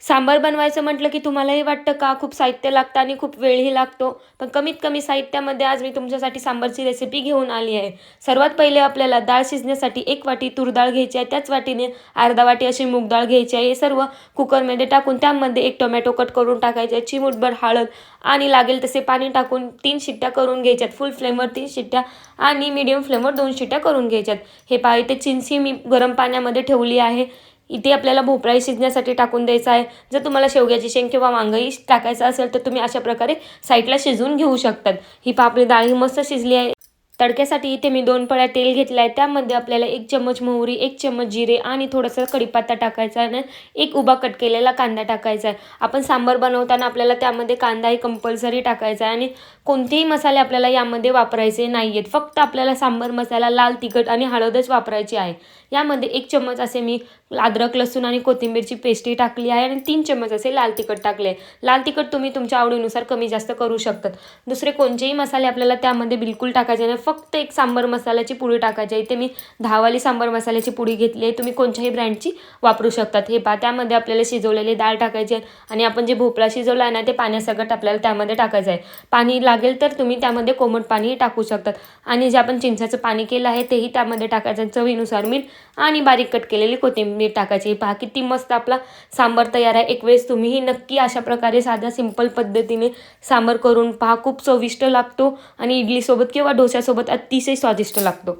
सांबार बनवायचं म्हटलं की तुम्हालाही वाटतं का खूप साहित्य लागतं आणि खूप वेळही लागतो. पण कमीत कमी साहित्यामध्ये आज मी तुमच्यासाठी सांबारची रेसिपी घेऊन आली आहे. सर्वात पहिले आपल्याला डाळ शिजण्यासाठी 1 वाटी तूर डाळ घ्यायची आहे. त्याच वाटीने अर्धा वाटी अशी मूग डाळ घ्यायची आहे. हे सर्व कुकरमध्ये टाकून त्यामध्ये 1 टोमॅटो कट करून टाकायचा आहे. चिमूटभर हळद आणि लागेल तसे पाणी टाकून 3 शिट्ट्या करून घ्यायच्यात. फुल फ्लेमवर 3 शिट्ट्या आणि मीडियम फ्लेमवर 2 शिट्ट्या करून घ्यायच्यात. हे पहा इथे चिंच मी गरम पाण्यामध्ये ठेवली आहे. इथे आपल्याला भोपळाही शिजण्यासाठी टाकून द्यायचा आहे. जर तुम्हाला शेवग्याची शेंग किंवा वांगंही टाकायचं असेल तर तुम्ही अशा प्रकारे साईडला शिजवून घेऊ शकतात. ही पहा आपली डाळ ही मस्त शिजली आहे. तडक्यासाठी इथे मी 2 पळ्या तेल घेतलं आहे. त्यामध्ये आपल्याला 1 चम्मच मोहरी, 1 चम्मच जिरे आणि थोडासा कढीपत्ता टाकायचा आहे आणि 1 उभा कट केलेला कांदा टाकायचा आहे. आपण सांबार बनवताना आपल्याला त्यामध्ये कांदाही कंपल्सरी टाकायचा आहे आणि कोणतेही मसाले आपल्याला यामध्ये वापरायचे नाही आहेत. फक्त आपल्याला सांबार मसाला, लाल तिखट आणि हळदच वापरायची आहे. यामध्ये 1 चम्मच असे मी अद्रक, लसूण आणि कोथिंबीरची पेस्टही टाकली आहे आणि 3 चम्मच असे लाल तिखट टाकले आहे. लाल तिखट तुम्ही तुमच्या आवडीनुसार कमी जास्त करू शकतात. दुसरे कोणतेही मसाले आपल्याला त्यामध्ये बिलकुल टाकायचे नाही. फक्त एक सांबार मसाल्याची पुडी टाकायची आहे. इथे मी 10 वाली सांबार मसाल्याची पुडी घेतली आहे. तुम्ही कोणत्याही ब्रँडची वापरू शकतात. हे पहा त्यामध्ये आपल्याला शिजवलेली डाळ टाकायची आहे आणि आपण जे भोपळा शिजवला आहे ना ते पाण्यासकट आपल्याला त्यामध्ये टाकायचं आहे. पाणी लागेल तर तुम्ही त्यामध्ये कोमट पाणीही टाकू शकतात आणि जे आपण चिंचाचं पाणी केलं आहे तेही त्यामध्ये टाकायचं. चवीनुसार मीठ आणि बारीक कट केलेली कोथिंबीर टाकायची. पहा किती मस्त आपला सांबार तयार आहे. एक वेळेस तुम्हीही नक्की अशा प्रकारे साध्या सिंपल पद्धतीने सांबार करून पहा. खूप चविष्ट लागतो आणि इडलीसोबत किंवा डोश्यासोबत अतिशय स्वादिष्ट लागतो.